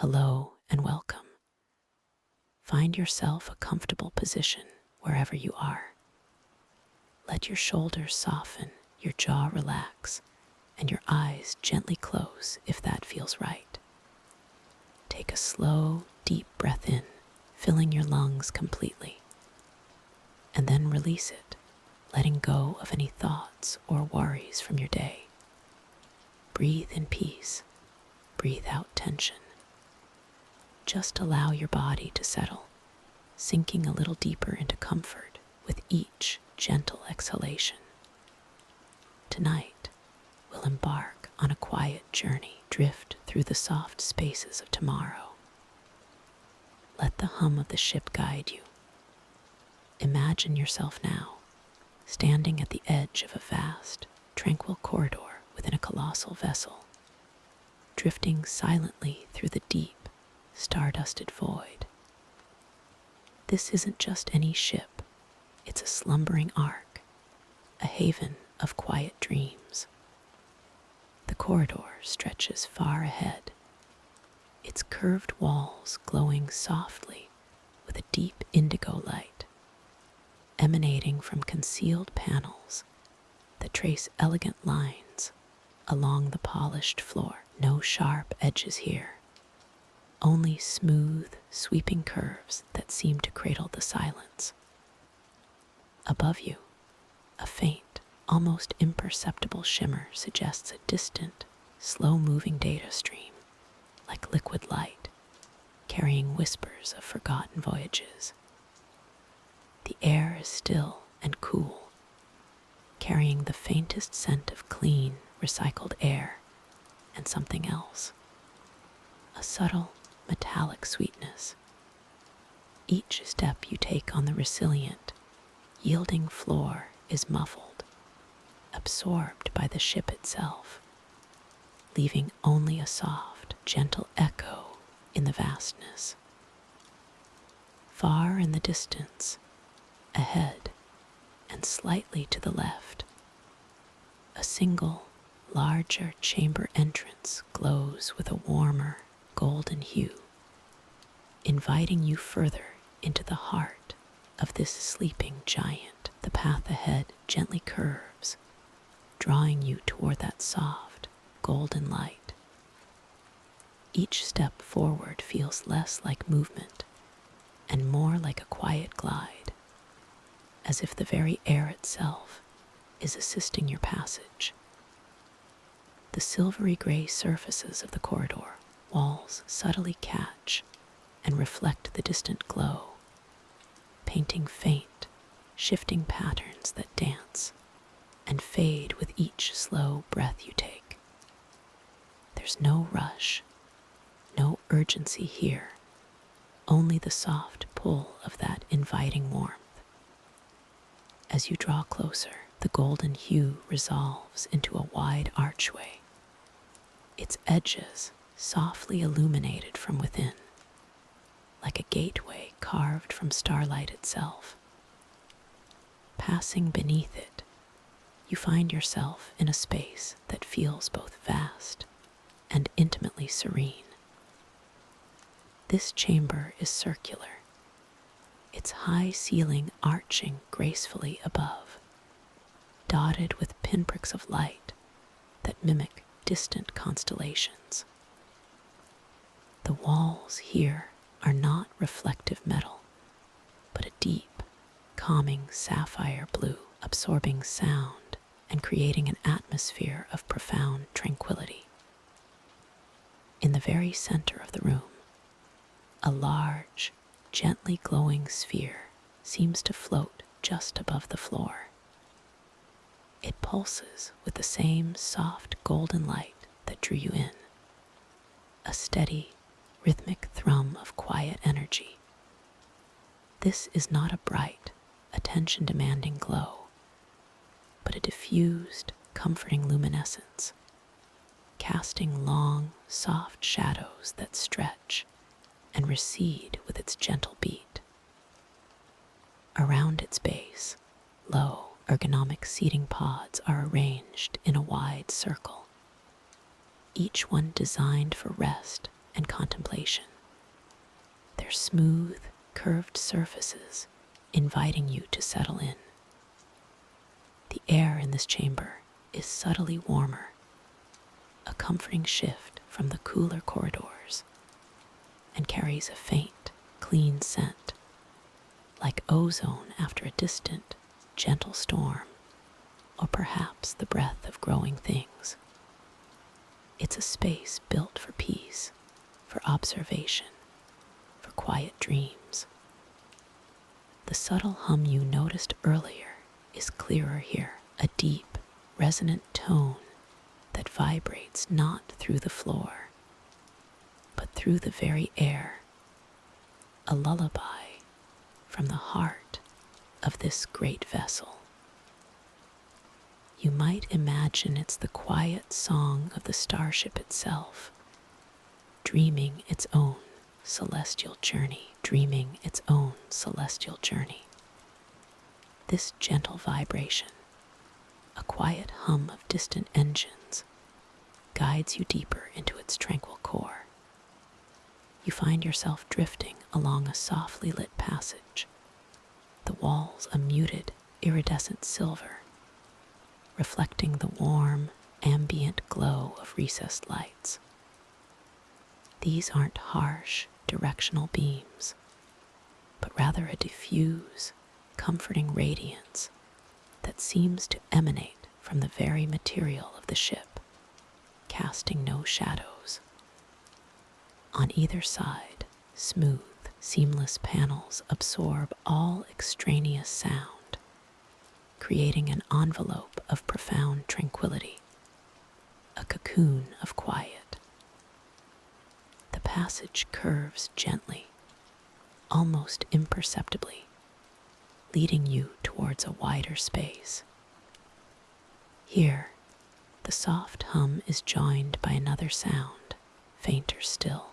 Hello and welcome. Find yourself a comfortable position wherever you are. Let your shoulders soften, your jaw relax, and your eyes gently close if that feels right. Take a slow, deep breath in, filling your lungs completely, and then release it, letting go of any thoughts or worries from your day. Breathe in peace, breathe out tension. Just allow your body to settle, sinking a little deeper into comfort with each gentle exhalation. Tonight, we'll embark on a quiet journey, drift through the soft spaces of tomorrow. Let the hum of the ship guide you. Imagine yourself now, standing at the edge of a vast, tranquil corridor within a colossal vessel, drifting silently through the deep, stardusted void. This isn't just any ship, it's a slumbering ark, a haven of quiet dreams. The corridor stretches far ahead, its curved walls glowing softly with a deep indigo light, emanating from concealed panels that trace elegant lines along the polished floor. No sharp edges here, only smooth, sweeping curves that seem to cradle the silence. Above you, a faint, almost imperceptible shimmer suggests a distant, slow-moving data stream, like liquid light, carrying whispers of forgotten voyages. The air is still and cool, carrying the faintest scent of clean, recycled air and something else, a subtle, metallic sweetness. Each step you take on the resilient, yielding floor is muffled, absorbed by the ship itself, leaving only a soft, gentle echo in the vastness. Far in the distance, ahead and slightly to the left, a single, larger chamber entrance glows with a warmer, golden hue, inviting you further into the heart of this sleeping giant. The path ahead gently curves, drawing you toward that soft, golden light. Each step forward feels less like movement and more like a quiet glide, as if the very air itself is assisting your passage. The silvery gray surfaces of the corridor walls subtly catch and reflect the distant glow, painting faint, shifting patterns that dance and fade with each slow breath you take. There's no rush, no urgency here, only the soft pull of that inviting warmth. As you draw closer, the golden hue resolves into a wide archway, its edges softly illuminated from within, like a gateway carved from starlight itself. Passing beneath it, you find yourself in a space that feels both vast and intimately serene. This chamber is circular, its high ceiling arching gracefully above, dotted with pinpricks of light that mimic distant constellations. The walls here are not reflective metal, but a deep, calming sapphire blue, absorbing sound and creating an atmosphere of profound tranquility. In the very center of the room, a large, gently glowing sphere seems to float just above the floor. It pulses with the same soft golden light that drew you in, a steady, rhythmic thrum of quiet energy. This is not a bright, attention-demanding glow, but a diffused, comforting luminescence, casting long, soft shadows that stretch and recede with its gentle beat. Around its base, low, ergonomic seating pods are arranged in a wide circle, each one designed for rest and contemplation, their smooth, curved surfaces inviting you to settle in. The air in this chamber is subtly warmer, a comforting shift from the cooler corridors, and carries a faint, clean scent, like ozone after a distant, gentle storm, or perhaps the breath of growing things. It's a space built for peace, for observation, for quiet dreams. The subtle hum you noticed earlier is clearer here, a deep, resonant tone that vibrates not through the floor, but through the very air, a lullaby from the heart of this great vessel. You might imagine it's the quiet song of the starship itself, dreaming its own celestial journey, dreaming its own celestial journey. This gentle vibration, a quiet hum of distant engines, guides you deeper into its tranquil core. You find yourself drifting along a softly lit passage, the walls a muted, iridescent silver, reflecting the warm, ambient glow of recessed lights. These aren't harsh, directional beams, but rather a diffuse, comforting radiance that seems to emanate from the very material of the ship, casting no shadows. On either side, smooth, seamless panels absorb all extraneous sound, creating an envelope of profound tranquility, a cocoon of quiet. The passage curves gently, almost imperceptibly, leading you towards a wider space. Here, the soft hum is joined by another sound, fainter still,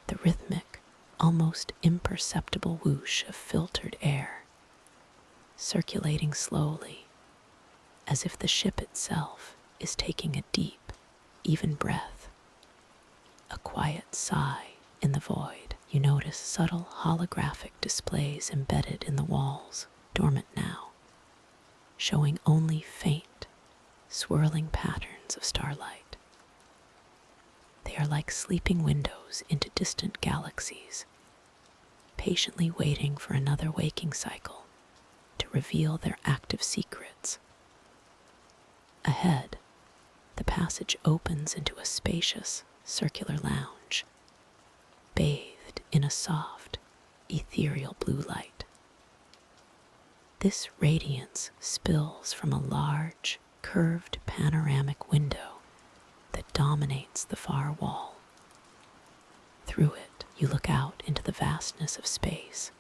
the rhythmic, almost imperceptible whoosh of filtered air, circulating slowly, as if the ship itself is taking a deep, even breath. A quiet sigh in the void. You notice subtle holographic displays embedded in the walls, dormant now, showing only faint, swirling patterns of starlight. They are like sleeping windows into distant galaxies, patiently waiting for another waking cycle to reveal their active secrets. Ahead, the passage opens into a spacious, circular lounge, bathed in a soft, ethereal blue light. This radiance spills from a large, curved panoramic window that dominates the far wall. Through it, you look out into the vastness of space,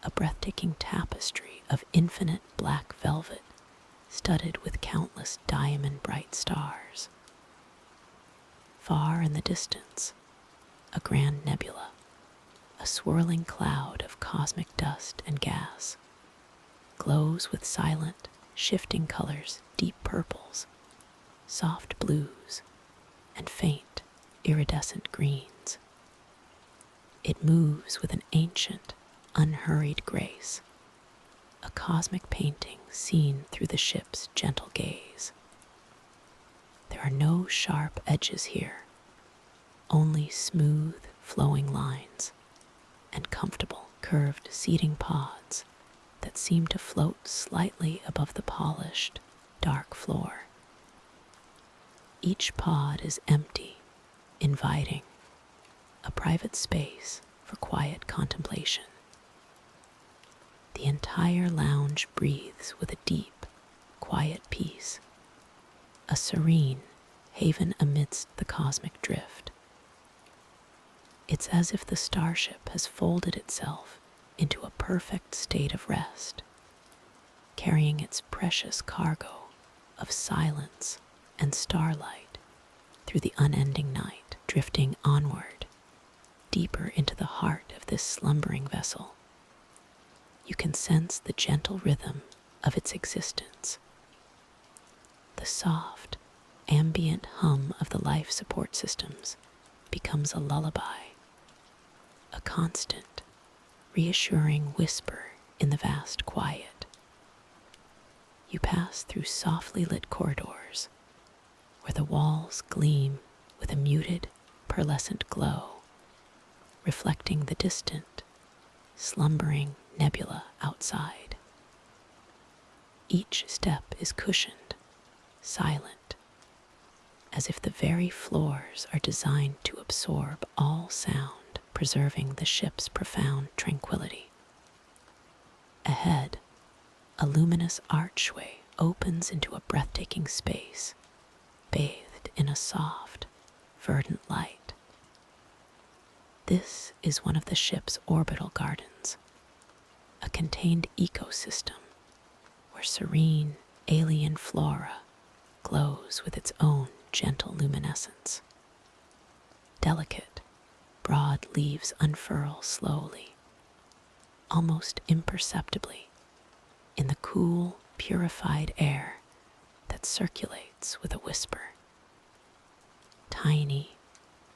a breathtaking tapestry of infinite black velvet studded with countless diamond-bright stars. Far in the distance, a grand nebula, a swirling cloud of cosmic dust and gas, glows with silent, shifting colors, deep purples, soft blues, and faint, iridescent greens. It moves with an ancient, unhurried grace, a cosmic painting seen through the ship's gentle gaze. There are no sharp edges here, only smooth, flowing lines and comfortable, curved seating pods that seem to float slightly above the polished, dark floor. Each pod is empty, inviting, a private space for quiet contemplation. The entire lounge breathes with a deep, quiet peace, a serene haven amidst the cosmic drift. It's as if the starship has folded itself into a perfect state of rest, carrying its precious cargo of silence and starlight through the unending night, drifting onward, deeper into the heart of this slumbering vessel. You can sense the gentle rhythm of its existence, the soft, ambient hum of the life support systems becomes a lullaby, a constant, reassuring whisper in the vast quiet. You pass through softly lit corridors where the walls gleam with a muted, pearlescent glow, reflecting the distant, slumbering nebula outside. Each step is cushioned, silent, as if the very floors are designed to absorb all sound, preserving the ship's profound tranquility. Ahead, a luminous archway opens into a breathtaking space, bathed in a soft, verdant light. This is one of the ship's orbital gardens, a contained ecosystem where serene, alien flora glows with its own gentle luminescence. Delicate, broad leaves unfurl slowly, almost imperceptibly, in the cool, purified air that circulates with a whisper. Tiny,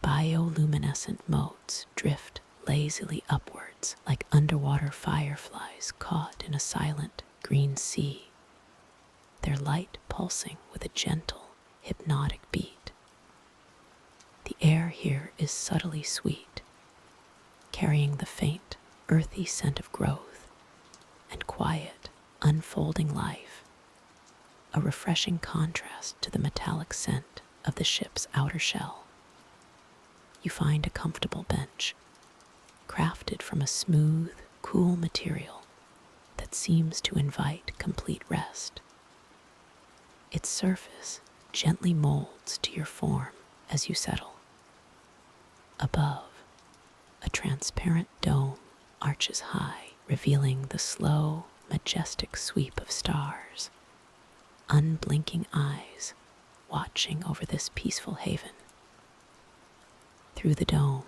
bioluminescent motes drift lazily upwards like underwater fireflies caught in a silent green sea, their light pulsing with a gentle, hypnotic beat. The air here is subtly sweet, carrying the faint, earthy scent of growth and quiet, unfolding life, a refreshing contrast to the metallic scent of the ship's outer shell. You find a comfortable bench, crafted from a smooth, cool material that seems to invite complete rest. Its surface gently molds to your form as you settle. Above, a transparent dome arches high, revealing the slow, majestic sweep of stars, unblinking eyes watching over this peaceful haven. Through the dome,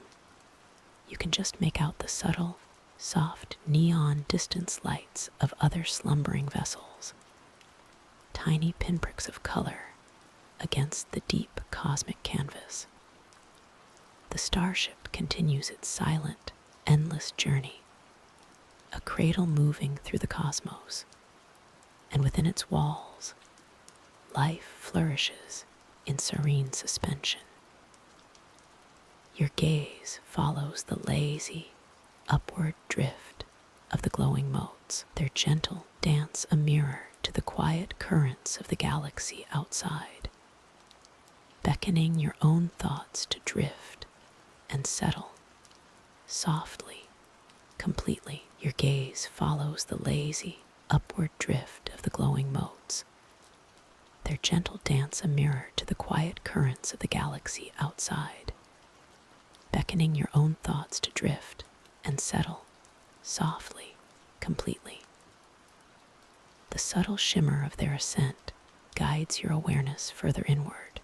you can just make out the subtle, soft neon distance lights of other slumbering vessels, tiny pinpricks of color against the deep cosmic canvas. The Starship continues its silent, endless journey, a cradle moving through the cosmos, and within its walls, life flourishes in serene suspension. Your gaze follows the lazy, upward drift of the glowing motes, their gentle dance a mirror to the quiet currents of the galaxy outside, beckoning your own thoughts to drift and settle softly, completely. Your gaze follows the lazy, upward drift of the glowing motes, their gentle dance a mirror to the quiet currents of the galaxy outside, beckoning your own thoughts to drift and settle softly, completely. The subtle shimmer of their ascent guides your awareness further inward,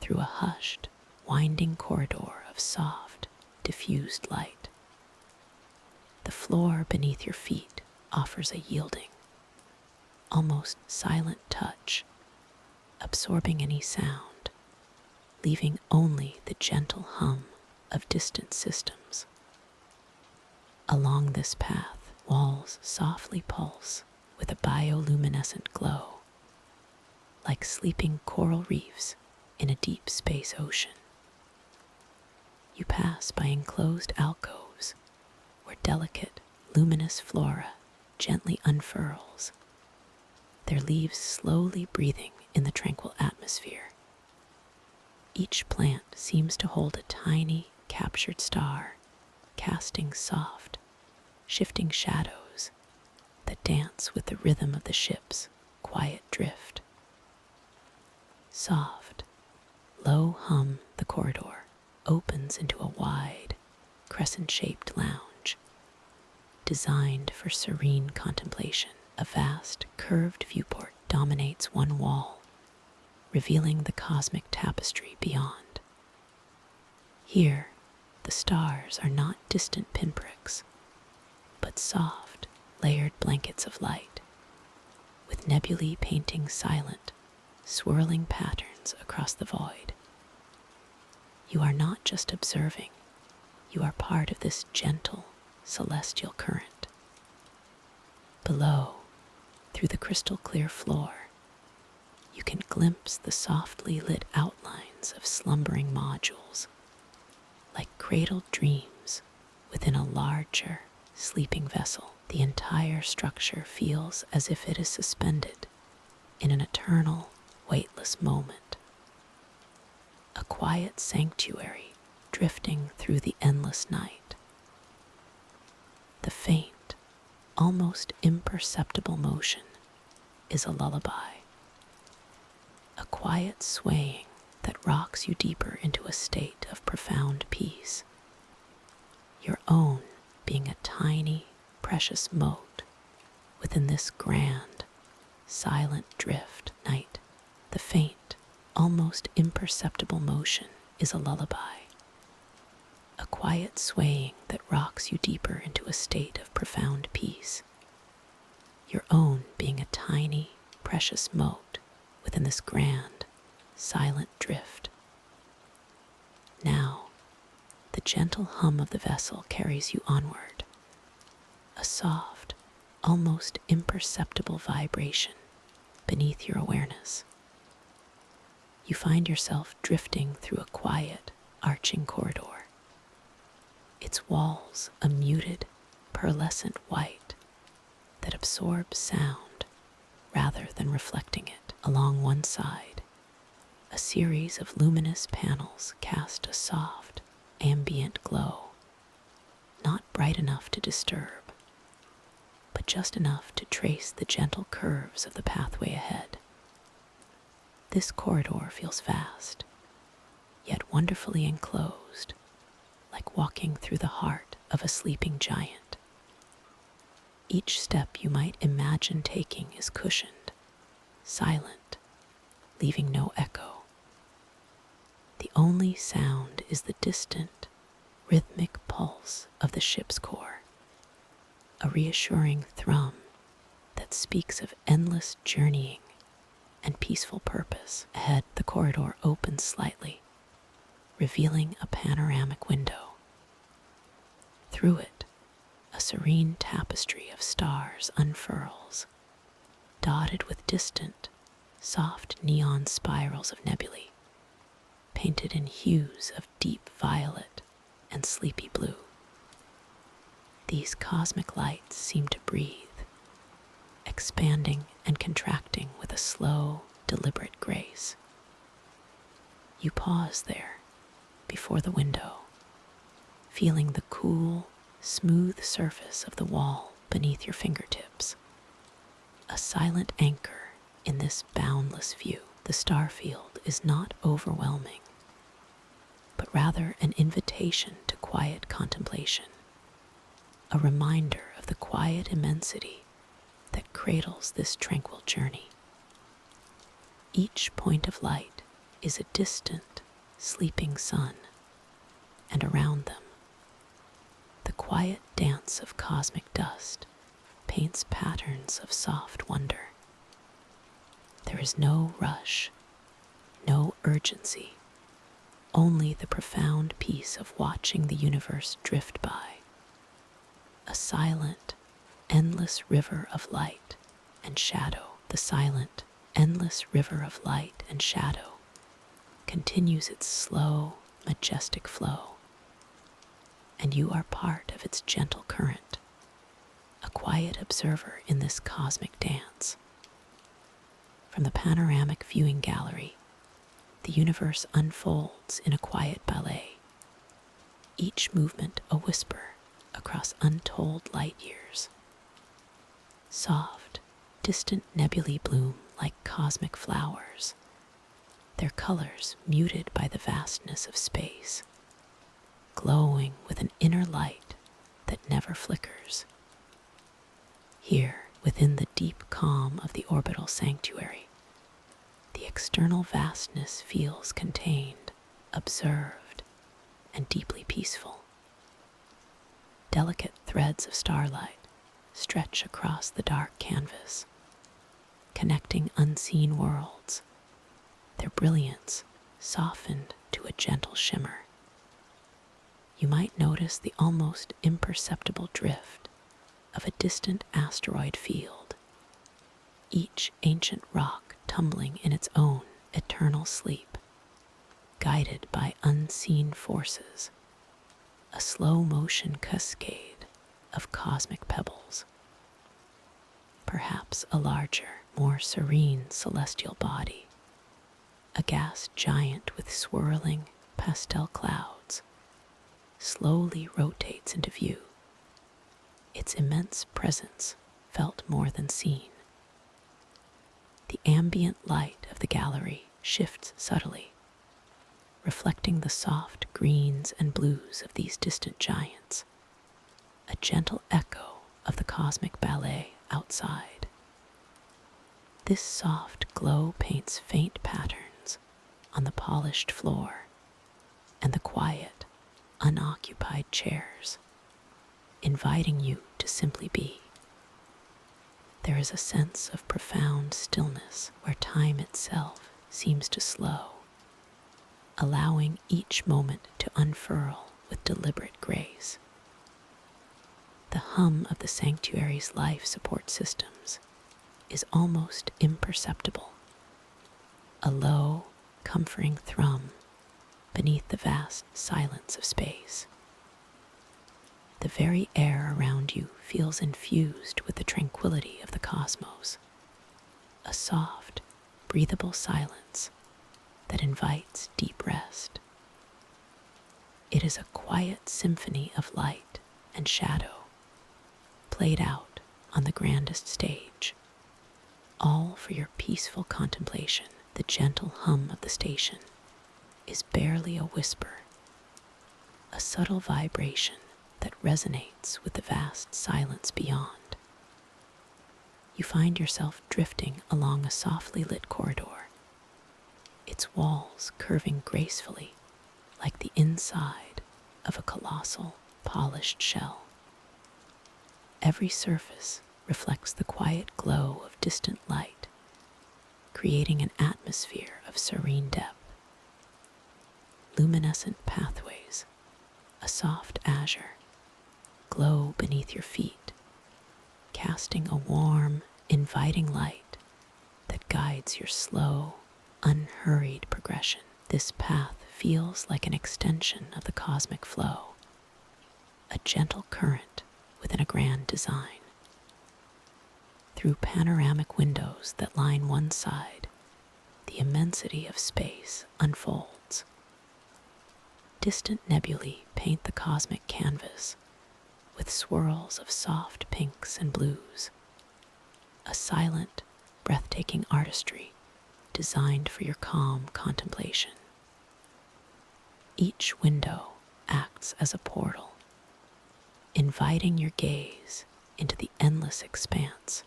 through a hushed, winding corridor of soft, diffused light. The floor beneath your feet offers a yielding, almost silent touch, absorbing any sound, leaving only the gentle hum of distant systems. Along this path, walls softly pulse with a bioluminescent glow, like sleeping coral reefs in a deep space ocean. You pass by enclosed alcoves where delicate, luminous flora gently unfurls, their leaves slowly breathing in the tranquil atmosphere. Each plant seems to hold a tiny, captured star, casting soft, shifting shadows that dance with the rhythm of the ship's quiet drift. Soft, low hum the corridor opens into a wide, crescent-shaped lounge, designed for serene contemplation. A vast, curved viewport dominates one wall, revealing the cosmic tapestry beyond. Here, the stars are not distant pinpricks, but soft, layered blankets of light, with nebulae painting silent, swirling patterns across the void. You are not just observing, you are part of this gentle, celestial current. Below, through the crystal clear floor, you can glimpse the softly lit outlines of slumbering modules, like cradled dreams within a larger, sleeping vessel. The entire structure feels as if it is suspended in an eternal, weightless moment. A quiet sanctuary drifting through the endless night. The faint, almost imperceptible motion is a lullaby. A quiet swaying that rocks you deeper into a state of profound peace. Your own being a tiny, precious mote within this grand, silent drift night. The faint, almost imperceptible motion is a lullaby. A quiet swaying that rocks you deeper into a state of profound peace. Your own being a tiny, precious mote within this grand, silent drift. Now, the gentle hum of the vessel carries you onward. A soft, almost imperceptible vibration beneath your awareness. You find yourself drifting through a quiet, arching corridor. Its walls a muted, pearlescent white that absorbs sound rather than reflecting it. Along one side, a series of luminous panels cast a soft, ambient glow, not bright enough to disturb, but just enough to trace the gentle curves of the pathway ahead. This corridor feels vast, yet wonderfully enclosed, like walking through the heart of a sleeping giant. Each step you might imagine taking is cushioned, silent, leaving no echo. The only sound is the distant, rhythmic pulse of the ship's core, a reassuring thrum that speaks of endless journeying and peaceful purpose. Ahead, the corridor opens slightly, revealing a panoramic window. Through it, a serene tapestry of stars unfurls, dotted with distant, soft neon spirals of nebulae, painted in hues of deep violet and sleepy blue. These cosmic lights seem to breathe, expanding and contracting with a slow, deliberate grace. You pause there, before the window, feeling the cool, smooth surface of the wall beneath your fingertips. A silent anchor in this boundless view. The starfield is not overwhelming, but rather an invitation to quiet contemplation, a reminder of the quiet immensity that cradles this tranquil journey. Each point of light is a distant, sleeping sun, and around them, the quiet dance of cosmic dust paints patterns of soft wonder. There is no rush, no urgency, only the profound peace of watching the universe drift by. A silent, endless river of light and shadow. The silent, endless river of light and shadow continues its slow, majestic flow, and you are part of its gentle current, a quiet observer in this cosmic dance. From the panoramic viewing gallery, the universe unfolds in a quiet ballet, each movement a whisper across untold light years. Soft, distant nebulae bloom like cosmic flowers, their colors muted by the vastness of space, glowing with an inner light that never flickers. Here, within the deep calm of the orbital sanctuary, the external vastness feels contained, observed, and deeply peaceful. Delicate threads of starlight stretch across the dark canvas, connecting unseen worlds, their brilliance softened to a gentle shimmer. You might notice the almost imperceptible drift of a distant asteroid field, each ancient rock tumbling in its own eternal sleep, guided by unseen forces, a slow-motion cascade of cosmic pebbles. Perhaps a larger, more serene celestial body, a gas giant with swirling pastel clouds, slowly rotates into view, its immense presence felt more than seen. The ambient light of the gallery shifts subtly, reflecting the soft greens and blues of these distant giants, a gentle echo of the cosmic ballet outside. This soft glow paints faint patterns on the polished floor and the quiet, unoccupied chairs, inviting you to simply be. There is a sense of profound stillness where time itself seems to slow, allowing each moment to unfurl with deliberate grace. The hum of the sanctuary's life support systems is almost imperceptible, a low, comforting thrum beneath the vast silence of space. The very air around you feels infused with the tranquility of the cosmos, a soft, breathable silence that invites deep rest. It is a quiet symphony of light and shadow, played out on the grandest stage, all for your peaceful contemplation. The gentle hum of the station is barely a whisper, a subtle vibration that resonates with the vast silence beyond. You find yourself drifting along a softly lit corridor, its walls curving gracefully like the inside of a colossal, polished shell. Every surface reflects the quiet glow of distant light, creating an atmosphere of serene depth. Luminescent pathways, a soft azure, glow beneath your feet, casting a warm, inviting light that guides your slow, unhurried progression. This path feels like an extension of the cosmic flow, a gentle current within a grand design. Through panoramic windows that line one side, the immensity of space unfolds. Distant nebulae paint the cosmic canvas with swirls of soft pinks and blues, a silent, breathtaking artistry designed for your calm contemplation. Each window acts as a portal, inviting your gaze into the endless expanse,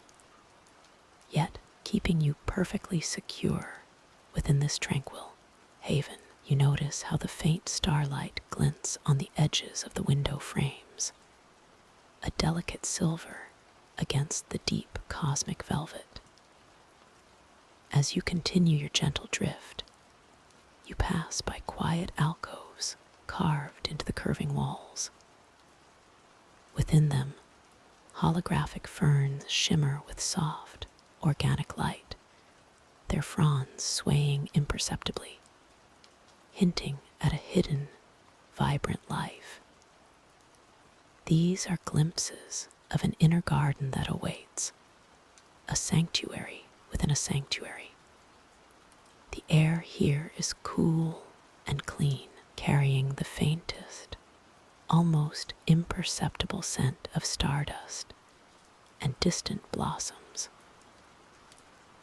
yet keeping you perfectly secure within this tranquil haven. You notice how the faint starlight glints on the edges of the window frames, a delicate silver against the deep cosmic velvet. As you continue your gentle drift, you pass by quiet alcoves carved into the curving walls. Within them, holographic ferns shimmer with soft, organic light, their fronds swaying imperceptibly, hinting at a hidden, vibrant life. These are glimpses of an inner garden that awaits, a sanctuary within a sanctuary. The air here is cool and clean, carrying the faintest, almost imperceptible scent of stardust and distant blossoms,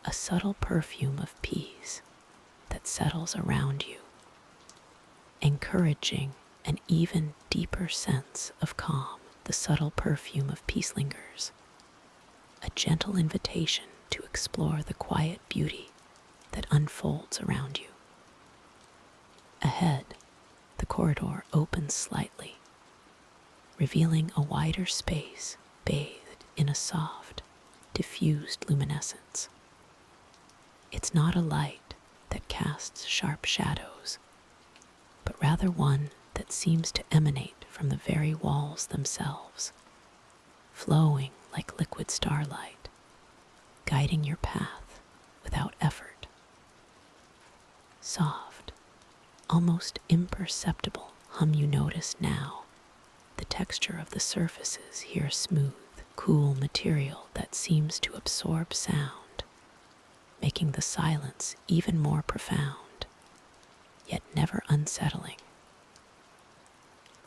a subtle perfume of peace that settles around you, encouraging an even deeper sense of calm. The subtle perfume of peace lingers, a gentle invitation to explore the quiet beauty that unfolds around you. Ahead, the corridor opens slightly, revealing a wider space bathed in a soft, diffused luminescence. It's not a light that casts sharp shadows, but rather one that seems to emanate from the very walls themselves, flowing like liquid starlight, guiding your path without effort. Soft, almost imperceptible hum you notice now. The texture of the surfaces here smooth, cool material that seems to absorb sound, making the silence even more profound, yet never unsettling.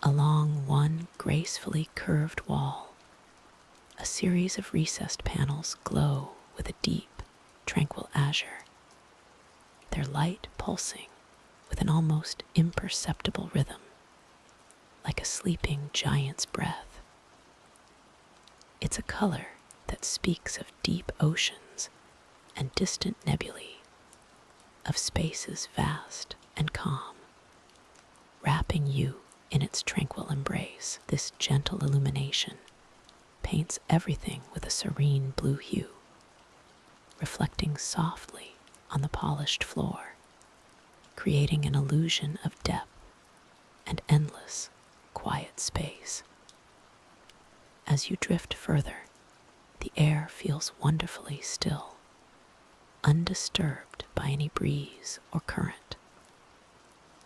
Along one gracefully curved wall, a series of recessed panels glow with a deep, tranquil azure, their light pulsing with an almost imperceptible rhythm, like a sleeping giant's breath. It's a color that speaks of deep oceans and distant nebulae, of spaces vast and calm, wrapping you in its tranquil embrace. This gentle illumination paints everything with a serene blue hue, reflecting softly on the polished floor, creating an illusion of depth and endless, quiet space. As you drift further, the air feels wonderfully still, undisturbed by any breeze or current.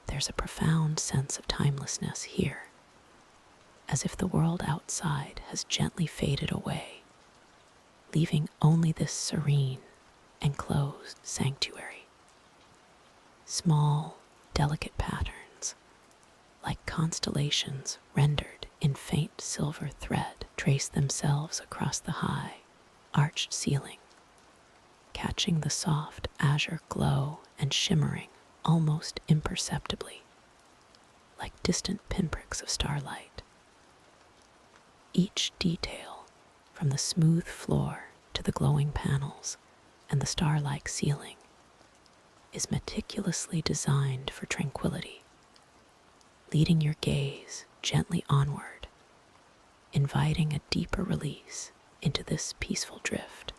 There's a profound sense of timelessness here, as if the world outside has gently faded away, leaving only this serene, enclosed sanctuary. Small, delicate patterns, like constellations rendered in faint silver thread, trace themselves across the high, arched ceiling, catching the soft azure glow and shimmering almost imperceptibly, like distant pinpricks of starlight. Each detail, from the smooth floor to the glowing panels and the star-like ceiling, is meticulously designed for tranquility, leading your gaze gently onward, inviting a deeper release into this peaceful drift.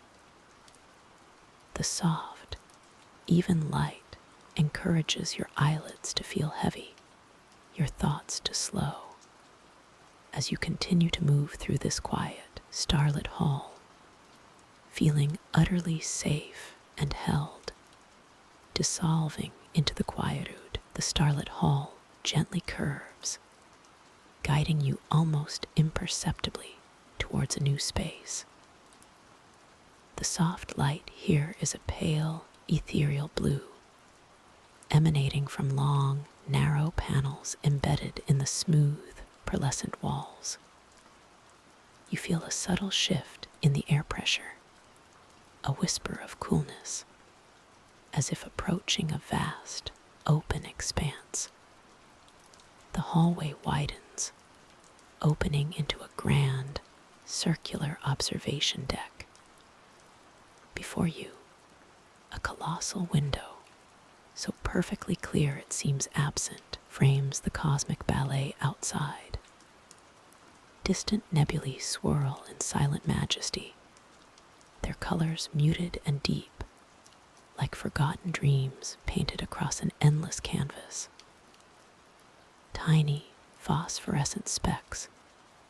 The soft, even light encourages your eyelids to feel heavy, your thoughts to slow, as you continue to move through this quiet, starlit hall, feeling utterly safe and held. Dissolving into the quietude, the starlit hall gently curves, guiding you almost imperceptibly towards a new space. The soft light here is a pale, ethereal blue, emanating from long, narrow panels embedded in the smooth, pearlescent walls. You feel a subtle shift in the air pressure, a whisper of coolness, as if approaching a vast, open expanse. The hallway widens, opening into a grand, circular observation deck. Before you, a colossal window, so perfectly clear it seems absent, frames the cosmic ballet outside. Distant nebulae swirl in silent majesty, their colors muted and deep, like forgotten dreams painted across an endless canvas. Tiny, phosphorescent specks,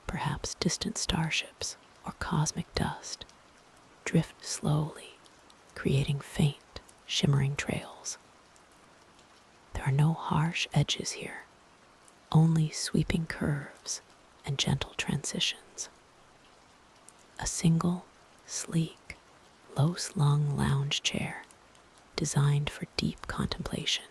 perhaps distant starships or cosmic dust, drift slowly, creating faint, shimmering trails. There are no harsh edges here, only sweeping curves and gentle transitions. A single, sleek, low-slung lounge chair, designed for deep contemplation,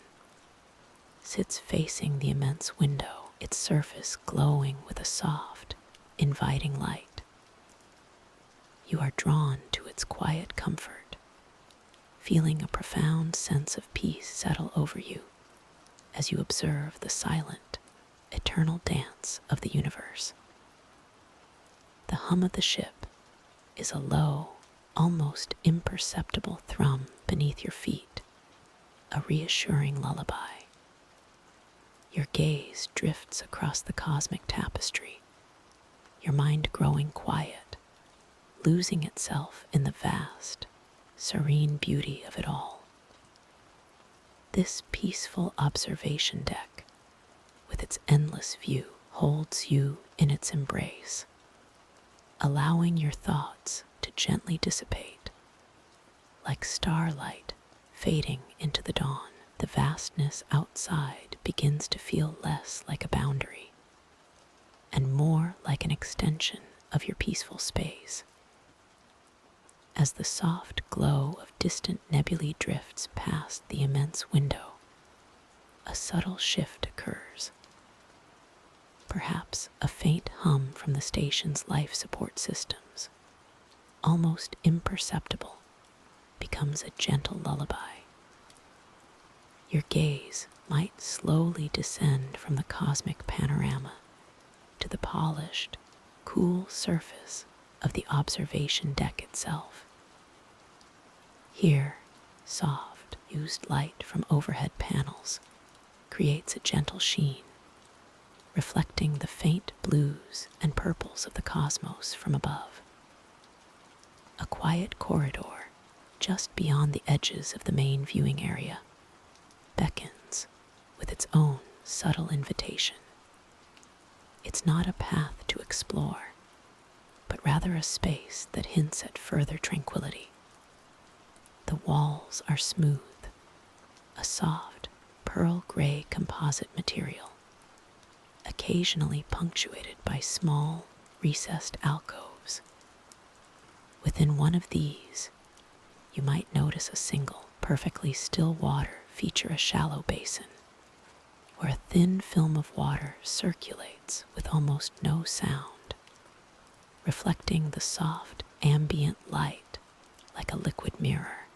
sits facing the immense window, its surface glowing with a soft, inviting light. You are drawn to its quiet comfort, feeling a profound sense of peace settle over you as you observe the silent, eternal dance of the universe. The hum of the ship is a low, almost imperceptible thrum beneath your feet, a reassuring lullaby. Your gaze drifts across the cosmic tapestry, your mind growing quiet, losing itself in the vast, serene beauty of it all. This peaceful observation deck with its endless view, holds you in its embrace, allowing your thoughts to gently dissipate. Like starlight fading into the dawn, the vastness outside begins to feel less like a boundary and more like an extension of your peaceful space. As the soft glow of distant nebulae drifts past the immense window, a subtle shift occurs. Perhaps a faint hum from the station's life support systems, almost imperceptible, becomes a gentle lullaby. Your gaze might slowly descend from the cosmic panorama to the polished, cool surface of the observation deck itself. Here, soft, used light from overhead panels creates a gentle sheen, reflecting the faint blues and purples of the cosmos from above. A quiet corridor, just beyond the edges of the main viewing area, beckons with its own subtle invitation. It's not a path to explore, but rather a space that hints at further tranquility. The walls are smooth, a soft, pearl gray composite material, occasionally punctuated by small, recessed alcoves. Within one of these, you might notice a single, perfectly still water feature a shallow basin, where a thin film of water circulates with almost no sound, reflecting the soft, ambient light like a liquid mirror.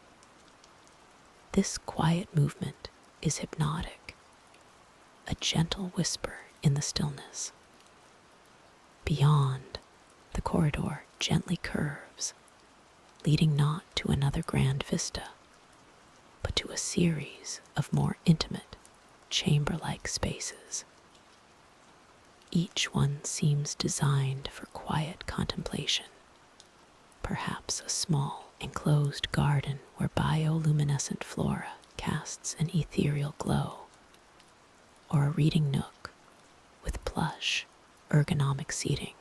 This quiet movement is hypnotic, a gentle whisper in the stillness. Beyond, the corridor gently curves, leading not to another grand vista, but to a series of more intimate, chamber-like spaces. Each one seems designed for quiet contemplation, perhaps a small, enclosed garden where bioluminescent flora casts an ethereal glow, or a reading nook with plush, ergonomic seating.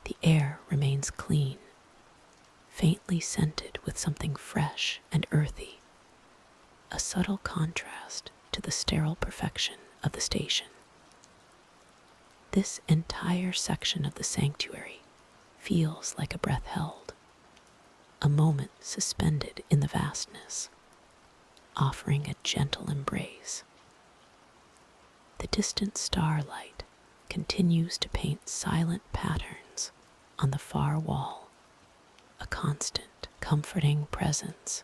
The air remains clean, faintly scented with something fresh and earthy, a subtle contrast to the sterile perfection of the station. This entire section of the sanctuary feels like a breath held, a moment suspended in the vastness, offering a gentle embrace. The distant starlight continues to paint silent patterns on the far wall, a constant, comforting presence.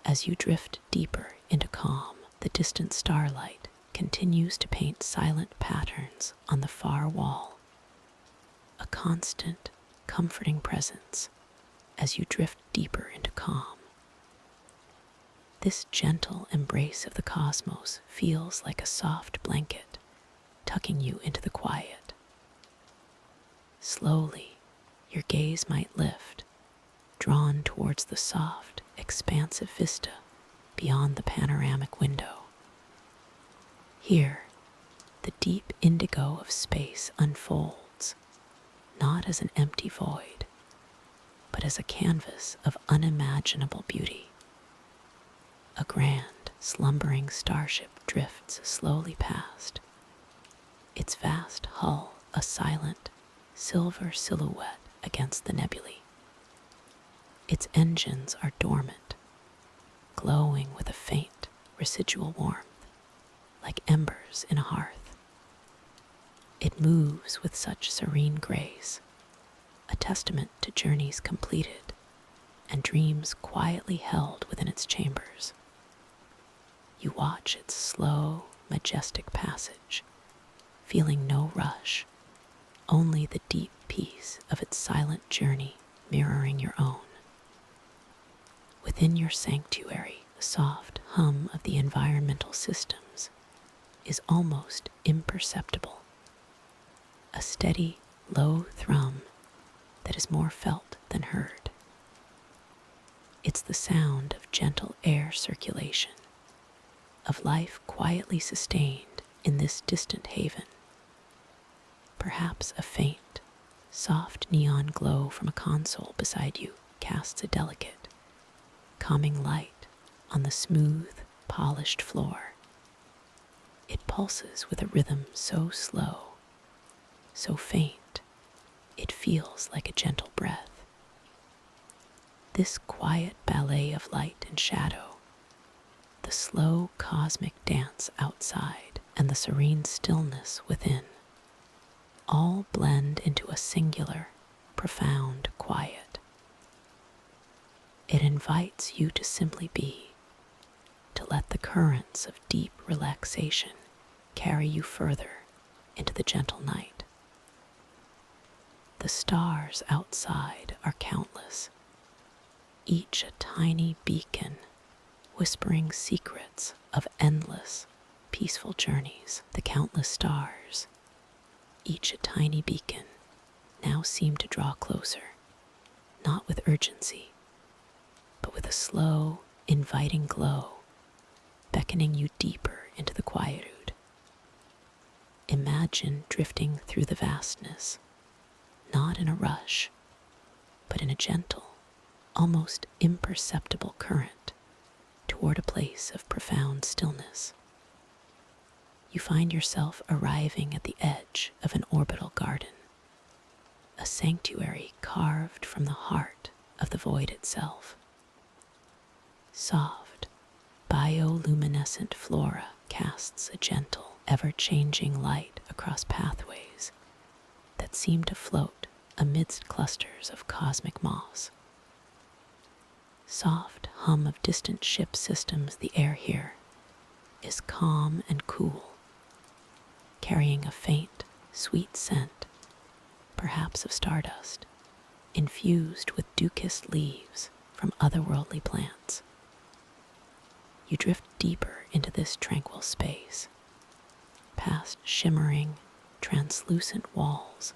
As you drift deeper into calm, the distant starlight continues to paint silent patterns on the far wall, a constant, comforting presence as you drift deeper into calm. This gentle embrace of the cosmos feels like a soft blanket, tucking you into the quiet. Slowly, your gaze might lift, drawn towards the soft, expansive vista beyond the panoramic window. Here, the deep indigo of space unfolds, not as an empty void, but as a canvas of unimaginable beauty. A grand, slumbering starship drifts slowly past, its vast hull a silent, silver silhouette against the nebulae. Its engines are dormant, glowing with a faint, residual warmth, like embers in a hearth. It moves with such serene grace, a testament to journeys completed and dreams quietly held within its chambers. You watch its slow, majestic passage, feeling no rush, only the deep peace of its silent journey mirroring your own. Within your sanctuary, the soft hum of the environmental systems is almost imperceptible, a steady, low thrum that is more felt than heard. It's the sound of gentle air circulation, of life quietly sustained in this distant haven. Perhaps a faint, soft neon glow from a console beside you casts a delicate, calming light on the smooth, polished floor. It pulses with a rhythm so slow, so faint, it feels like a gentle breath. This quiet ballet of light and shadow, the slow cosmic dance outside and the serene stillness within, all blend into a singular, profound quiet. It invites you to simply be, to let the currents of deep relaxation carry you further into the gentle night. The stars outside are countless, each a tiny beacon whispering secrets of endless, peaceful journeys. The countless stars, each a tiny beacon, now seem to draw closer, not with urgency, but with a slow, inviting glow, beckoning you deeper into the quietude. Imagine drifting through the vastness, not in a rush, but in a gentle, almost imperceptible current toward a place of profound stillness. You find yourself arriving at the edge of an orbital garden, a sanctuary carved from the heart of the void itself. Soft, bioluminescent flora casts a gentle, ever-changing light across pathways that seem to float amidst clusters of cosmic moss. Soft hum of distant ship systems. The air here is calm and cool, carrying a faint, sweet scent, perhaps of stardust, infused with dew-kissed leaves from otherworldly plants. You drift deeper into this tranquil space, past shimmering, translucent walls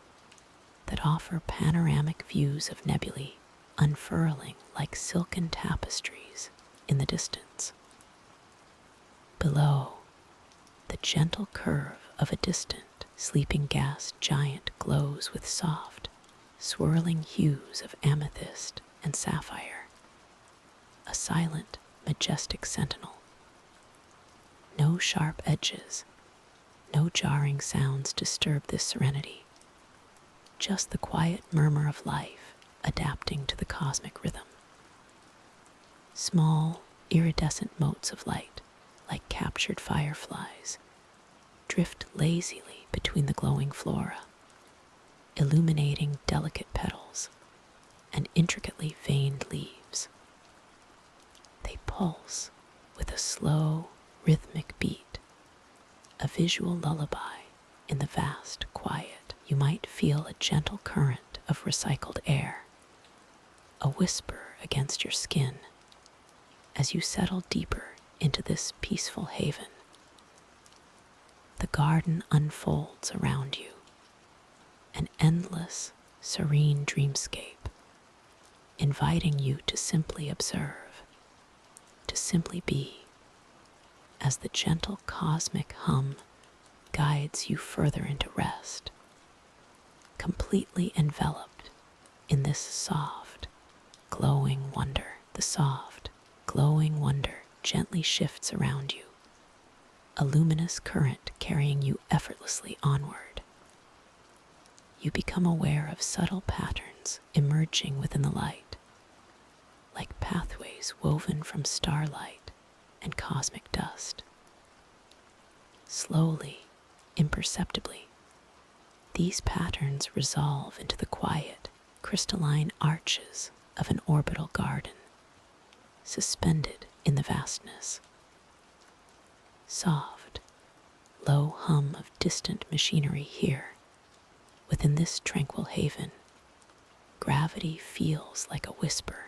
that offer panoramic views of nebulae unfurling like silken tapestries in the distance. Below, the gentle curve of a distant, sleeping gas giant glows with soft, swirling hues of amethyst and sapphire, a silent, majestic sentinel. No sharp edges, no jarring sounds disturb this serenity, just the quiet murmur of life adapting to the cosmic rhythm. Small, iridescent motes of light, like captured fireflies, drift lazily between the glowing flora, illuminating delicate petals and intricately veined leaves. They pulse with a slow, rhythmic beat, a visual lullaby in the vast quiet. You might feel a gentle current of recycled air, a whisper against your skin as you settle deeper into this peaceful haven. The garden unfolds around you, an endless, serene dreamscape, inviting you to simply observe, to simply be, as the gentle cosmic hum guides you further into rest, completely enveloped in this soft, glowing wonder. The soft, glowing wonder gently shifts around you, a luminous current carrying you effortlessly onward. You become aware of subtle patterns emerging within the light, like pathways woven from starlight and cosmic dust. Slowly, imperceptibly, these patterns resolve into the quiet, crystalline arches of an orbital garden, suspended in the vastness. Soft, low hum of distant machinery here. Within this tranquil haven, gravity feels like a whisper,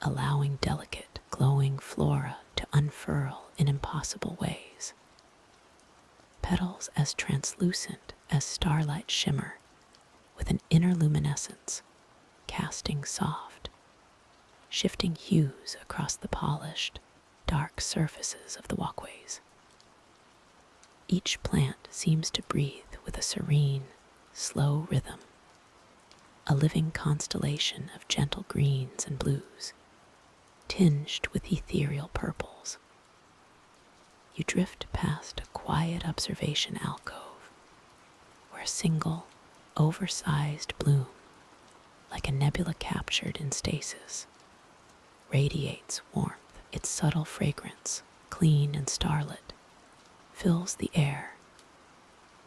allowing delicate, glowing flora to unfurl in impossible ways. Petals as translucent as starlight shimmer with an inner luminescence, casting soft, shifting hues across the polished, dark surfaces of the walkways. Each plant seems to breathe with a serene, slow rhythm, a living constellation of gentle greens and blues, tinged with ethereal purples. You drift past a quiet observation alcove, where a single, oversized bloom, like a nebula captured in stasis, radiates warmth. Its subtle fragrance, clean and starlit, fills the air,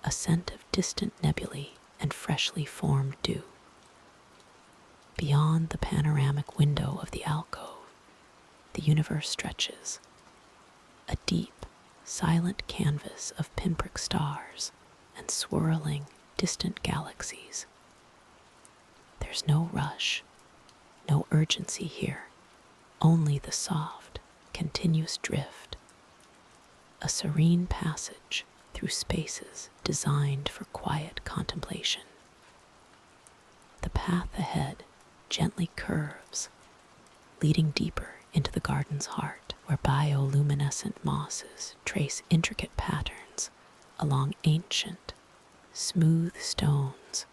a scent of distant nebulae and freshly formed dew. Beyond the panoramic window of the alcove, the universe stretches, a deep, silent canvas of pinprick stars and swirling, distant galaxies. There's no rush, no urgency here, only the soft, continuous drift, a serene passage through spaces designed for quiet contemplation. The path ahead gently curves, leading deeper into the garden's heart, where bioluminescent mosses trace intricate patterns along ancient, smooth stones,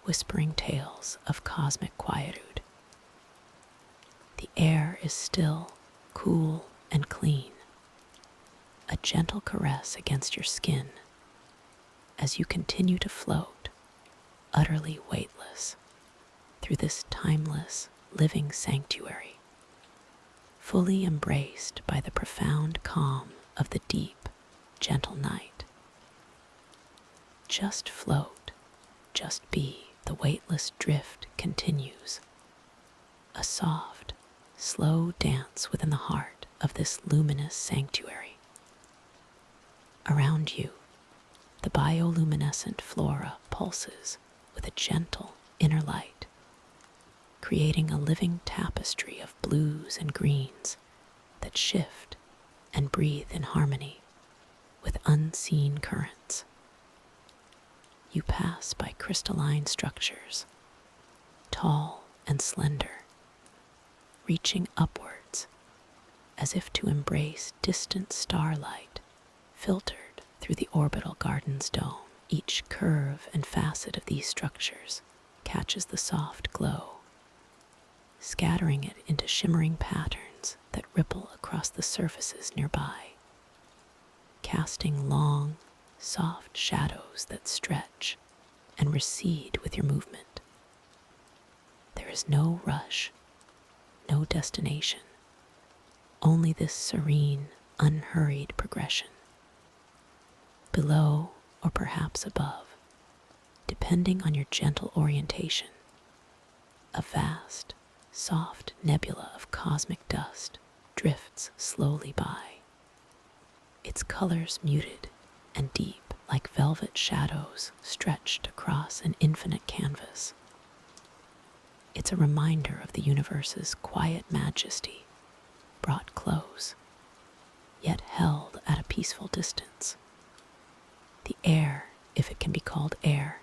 whispering tales of cosmic quietude. The air is still, cool, and clean, a gentle caress against your skin as you continue to float, utterly weightless, through this timeless, living sanctuary, fully embraced by the profound calm of the deep, gentle night. Just float, just be. The weightless drift continues, a soft, slow dance within the heart of this luminous sanctuary. Around you, the bioluminescent flora pulses with a gentle inner light, creating a living tapestry of blues and greens that shift and breathe in harmony with unseen currents. You pass by crystalline structures, tall and slender, reaching upwards as if to embrace distant starlight filtered through the Orbital Garden's dome. Each curve and facet of these structures catches the soft glow, scattering it into shimmering patterns that ripple across the surfaces nearby, casting long, soft shadows that stretch and recede with your movement. There is no rush, no destination, only this serene, unhurried progression. Below, or perhaps above, depending on your gentle orientation, a vast, soft nebula of cosmic dust drifts slowly by, its colors muted and deep like velvet shadows stretched across an infinite canvas. It's a reminder of the universe's quiet majesty, brought close, yet held at a peaceful distance. The air, if it can be called air,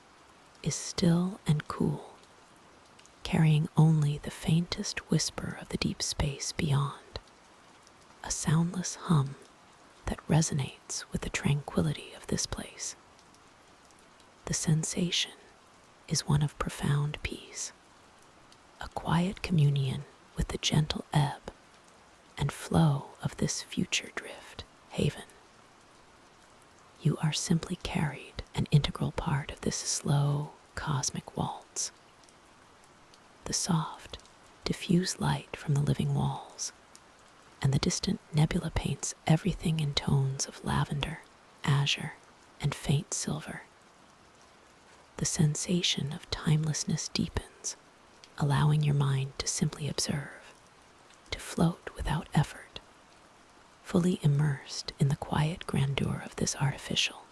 is still and cool, carrying only the faintest whisper of the deep space beyond, a soundless hum that resonates with the tranquility of this place. The sensation is one of profound peace, a quiet communion with the gentle ebb and flow of this future drift haven. You are simply carried, an integral part of this slow, cosmic waltz. The soft, diffuse light from the living walls and the distant nebula paints everything in tones of lavender, azure, and faint silver. The sensation of timelessness deepens, allowing your mind to simply observe, to float without effort, fully immersed in the quiet grandeur of this artificial,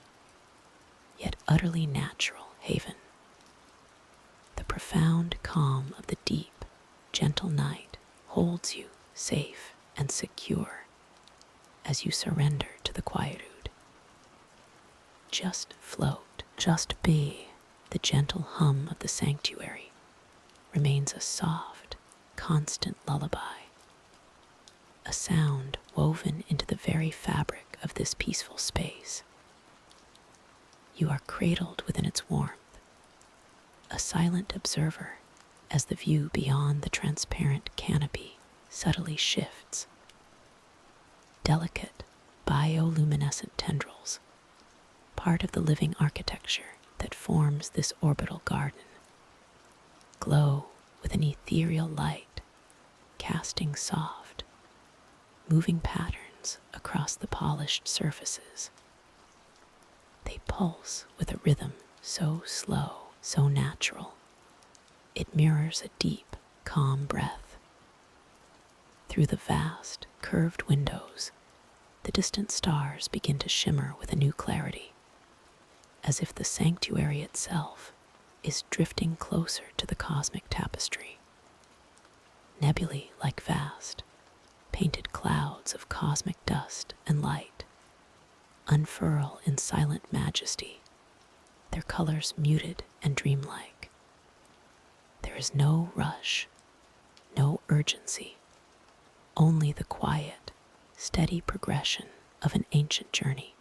yet utterly natural haven. The profound calm of the deep, gentle night holds you safe and secure as you surrender to the quietude. Just float, just be. The gentle hum of the sanctuary remains a soft, constant lullaby, a sound woven into the very fabric of this peaceful space, You are cradled within its warmth, a silent observer as the view beyond the transparent canopy subtly shifts. Delicate, bioluminescent tendrils, part of the living architecture that forms this orbital garden, glow with an ethereal light, casting soft, moving patterns across the polished surfaces. They pulse with a rhythm so slow, so natural, it mirrors a deep, calm breath. Through the vast, curved windows, the distant stars begin to shimmer with a new clarity, as if the sanctuary itself is drifting closer to the cosmic tapestry. Nebulae like vast, painted clouds of cosmic dust and light unfurl in silent majesty, their colors muted and dreamlike. There is no rush, no urgency, only the quiet, steady progression of an ancient journey.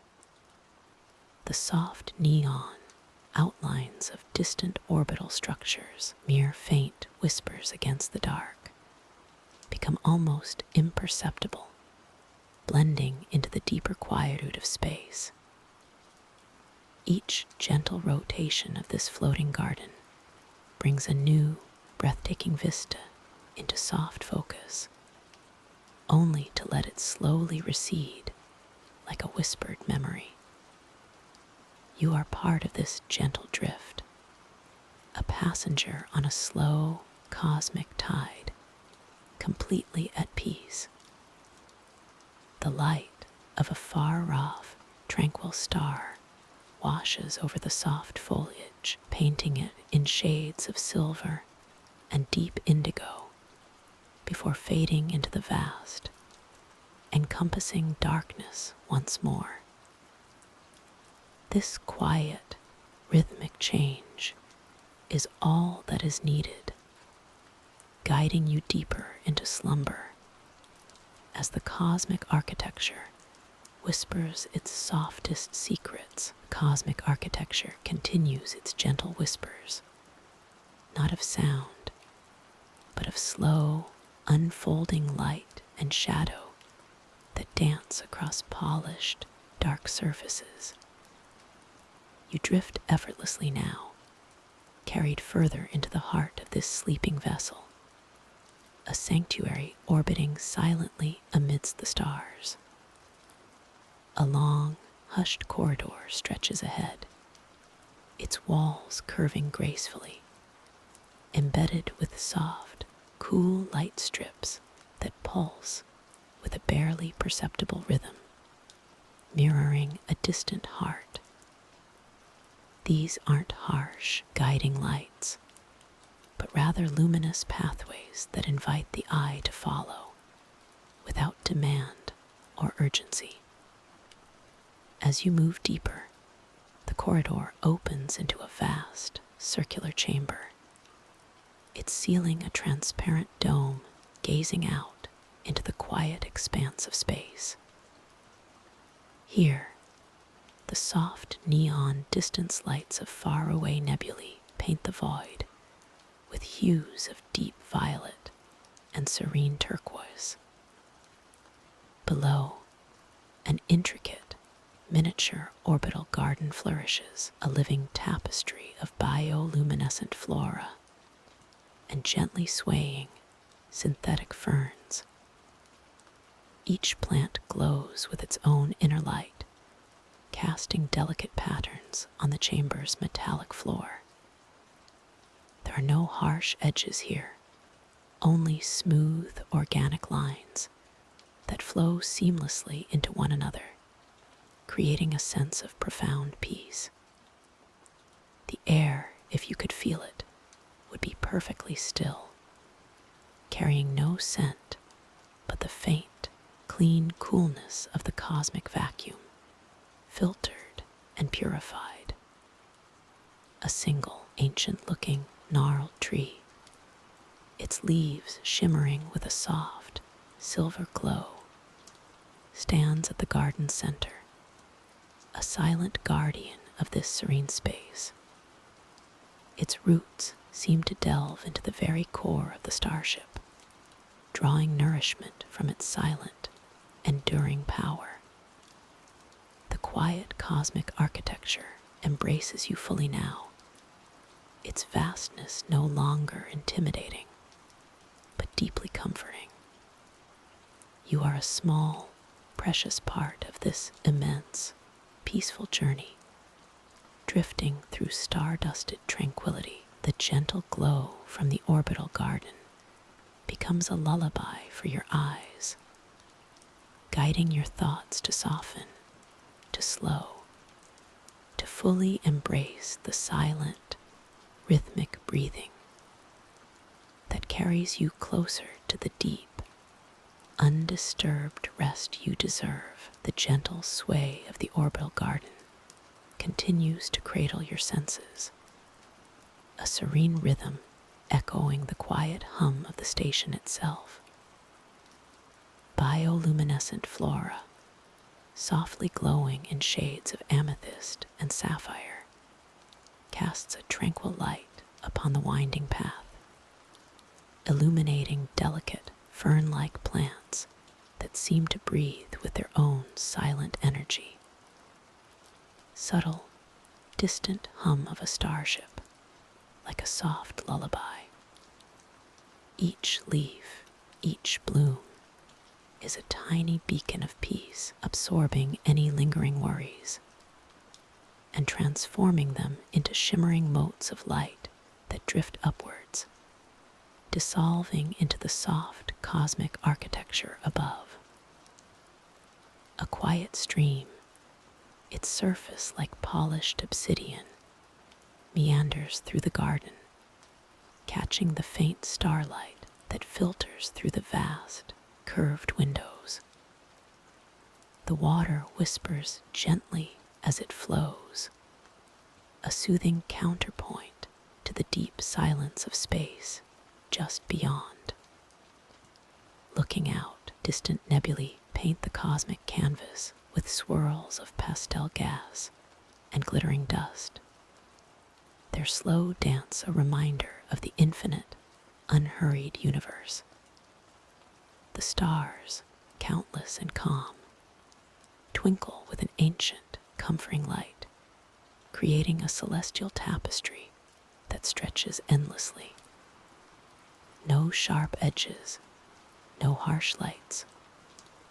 The soft neon outlines of distant orbital structures, mere faint whispers against the dark, become almost imperceptible, blending into the deeper quietude of space. Each gentle rotation of this floating garden brings a new, breathtaking vista into soft focus, only to let it slowly recede like a whispered memory. You are part of this gentle drift, a passenger on a slow, cosmic tide, completely at peace. The light of a far-off, tranquil star washes over the soft foliage, painting it in shades of silver and deep indigo before fading into the vast, encompassing darkness once more. This quiet, rhythmic change is all that is needed, guiding you deeper into slumber as the cosmic architecture whispers its softest secrets. Cosmic architecture continues its gentle whispers, not of sound, but of slow, unfolding light and shadow that dance across polished, dark surfaces. You drift effortlessly now, carried further into the heart of this sleeping vessel, a sanctuary orbiting silently amidst the stars. A long, hushed corridor stretches ahead, its walls curving gracefully, embedded with soft, cool light strips that pulse with a barely perceptible rhythm, mirroring a distant heart. These aren't harsh, guiding lights, but rather luminous pathways that invite the eye to follow, without demand or urgency. As you move deeper, the corridor opens into a vast, circular chamber, its ceiling a transparent dome gazing out into the quiet expanse of space. Here, the soft neon distance lights of faraway nebulae paint the void with hues of deep violet and serene turquoise. Below, an intricate, miniature orbital garden flourishes, a living tapestry of bioluminescent flora and gently swaying synthetic ferns. Each plant glows with its own inner light, casting delicate patterns on the chamber's metallic floor. There are no harsh edges here, only smooth, organic lines that flow seamlessly into one another, creating a sense of profound peace. The air, if you could feel it, would be perfectly still, carrying no scent but the faint, clean coolness of the cosmic vacuum, filtered and purified. A single, ancient-looking, gnarled tree, its leaves shimmering with a soft, silver glow, stands at the garden's center, a silent guardian of this serene space. Its roots seem to delve into the very core of the starship, drawing nourishment from its silent, enduring power. The quiet cosmic architecture embraces you fully now, its vastness no longer intimidating, but deeply comforting. You are a small, precious part of this immense, peaceful journey, drifting through star-dusted tranquility. The gentle glow from the Orbital Garden becomes a lullaby for your eyes, guiding your thoughts to soften, to slow, to fully embrace the silent, rhythmic breathing that carries you closer to the deep, undisturbed rest you deserve. The gentle sway of the Orbital Garden continues to cradle your senses, a serene rhythm echoing the quiet hum of the station itself. Bioluminescent flora, softly glowing in shades of amethyst and sapphire, casts a tranquil light upon the winding path, illuminating delicate fern-like plants that seem to breathe with their own silent energy. Subtle, distant hum of a starship, like a soft lullaby. Each leaf, each bloom, is a tiny beacon of peace, absorbing any lingering worries and transforming them into shimmering motes of light that drift upwards, dissolving into the soft cosmic architecture above. A quiet stream, its surface like polished obsidian, meanders through the garden, catching the faint starlight that filters through the vast, curved windows. The water whispers gently as it flows, a soothing counterpoint to the deep silence of space just beyond. Looking out, distant nebulae paint the cosmic canvas with swirls of pastel gas and glittering dust, their slow dance a reminder of the infinite, unhurried universe. The stars, countless and calm, twinkle with an ancient, comforting light, creating a celestial tapestry that stretches endlessly. No sharp edges, no harsh lights,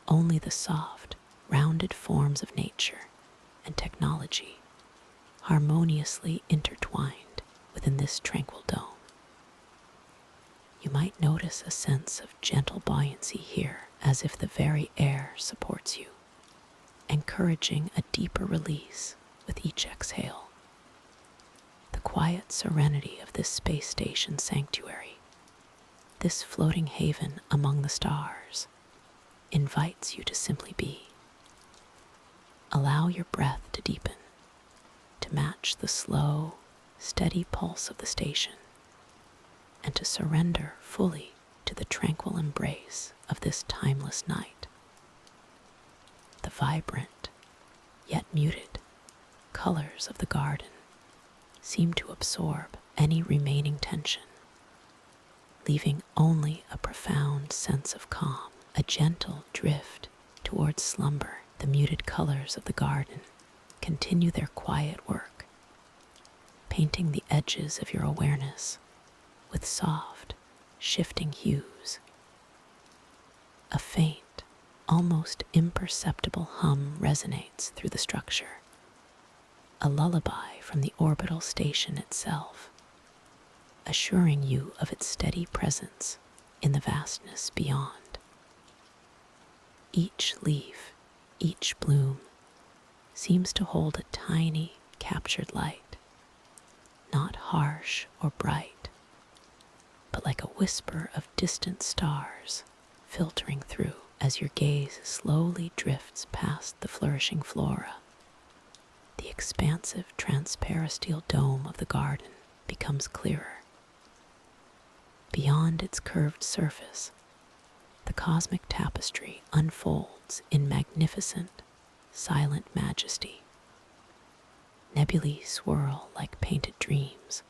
only the soft, rounded forms of nature and technology harmoniously intertwined within this tranquil dome. You might notice a sense of gentle buoyancy here, as if the very air supports you, encouraging a deeper release with each exhale. The quiet serenity of this space station sanctuary, this floating haven among the stars, invites you to simply be. Allow your breath to deepen, to match the slow, steady pulse of the station, and to surrender fully to the tranquil embrace of this timeless night. The vibrant, yet muted, colors of the garden seem to absorb any remaining tension, leaving only a profound sense of calm, a gentle drift towards slumber. The muted colors of the garden continue their quiet work, painting the edges of your awareness with soft, shifting hues. A faint, almost imperceptible hum resonates through the structure, a lullaby from the orbital station itself, assuring you of its steady presence in the vastness beyond. Each leaf, each bloom, seems to hold a tiny, captured light, not harsh or bright, but like a whisper of distant stars filtering through. As your gaze slowly drifts past the flourishing flora, the expansive Transparisteel dome of the garden becomes clearer. Beyond its curved surface, the cosmic tapestry unfolds in magnificent, silent majesty. Nebulae swirl like painted dreams,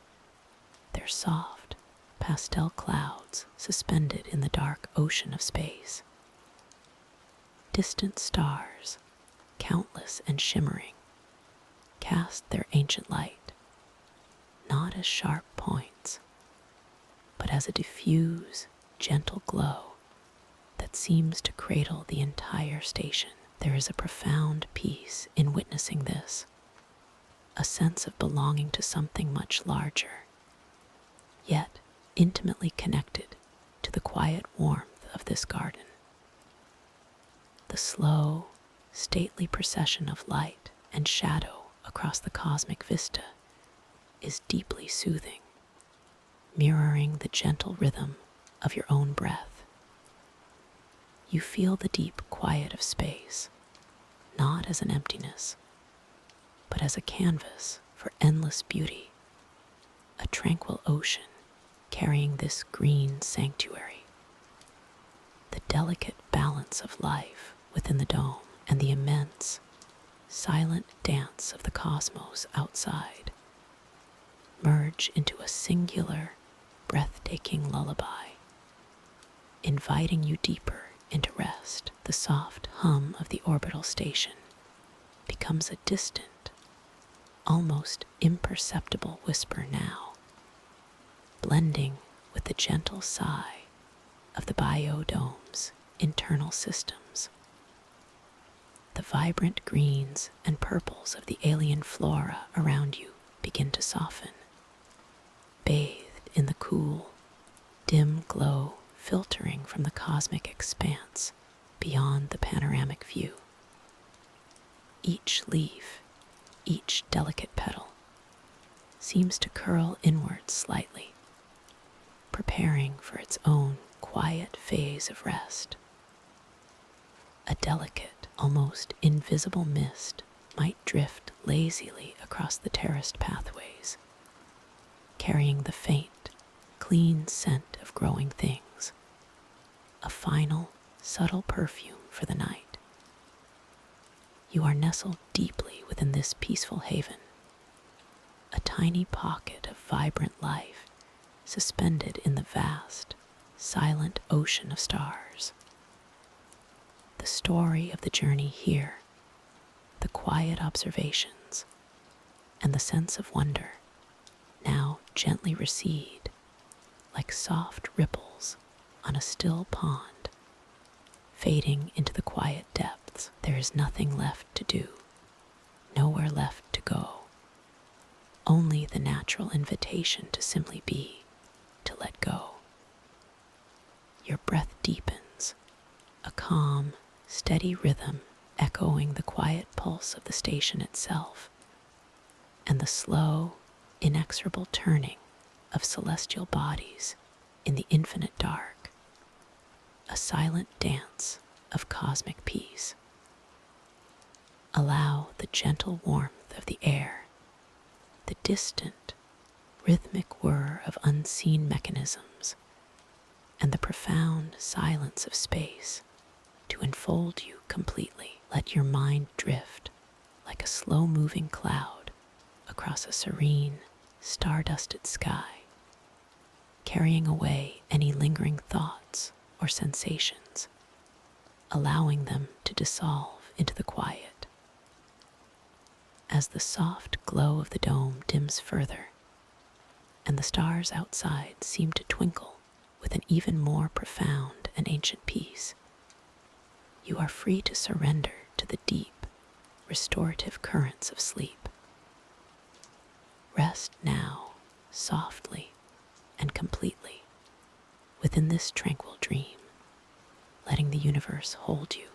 their soft, pastel clouds suspended in the dark ocean of space. Distant stars, countless and shimmering, cast their ancient light, not as sharp points, but as a diffuse, gentle glow that seems to cradle the entire station. There is a profound peace in witnessing this, a sense of belonging to something much larger, yet intimately connected to the quiet warmth of this garden. The slow, stately procession of light and shadow across the cosmic vista is deeply soothing, mirroring the gentle rhythm of your own breath. You feel the deep quiet of space, not as an emptiness, but as a canvas for endless beauty, a tranquil ocean carrying this green sanctuary. The delicate balance of life within the dome and the immense, silent dance of the cosmos outside merge into a singular, breathtaking lullaby, inviting you deeper into rest. The soft hum of the orbital station becomes a distant, almost imperceptible whisper now, blending with the gentle sigh of the biodome's internal systems. The vibrant greens and purples of the alien flora around you begin to soften, bathed in the cool, dim glow filtering from the cosmic expanse beyond the panoramic view. Each leaf, each delicate petal, seems to curl inward slightly, preparing for its own quiet phase of rest. A delicate, almost invisible mist might drift lazily across the terraced pathways, carrying the faint, clean scent of growing things, a final, subtle perfume for the night. You are nestled deeply within this peaceful haven, a tiny pocket of vibrant life suspended in the vast, silent ocean of stars. The story of the journey here, the quiet observations, and the sense of wonder now gently recede like soft ripples on a still pond, fading into the quiet depths. There is nothing left to do, nowhere left to go, only the natural invitation to simply be, to let go. Your breath deepens, a calm, steady rhythm echoing the quiet pulse of the station itself, and the slow, inexorable turning of celestial bodies in the infinite dark, a silent dance of cosmic peace. Allow the gentle warmth of the air, the distant, rhythmic whir of unseen mechanisms, and the profound silence of space to enfold you completely. Let your mind drift like a slow-moving cloud across a serene, star-dusted sky, carrying away any lingering thoughts or sensations, allowing them to dissolve into the quiet. As the soft glow of the dome dims further, and the stars outside seem to twinkle with an even more profound and ancient peace, you are free to surrender to the deep, restorative currents of sleep. Rest now, softly and completely, within this tranquil dream, letting the universe hold you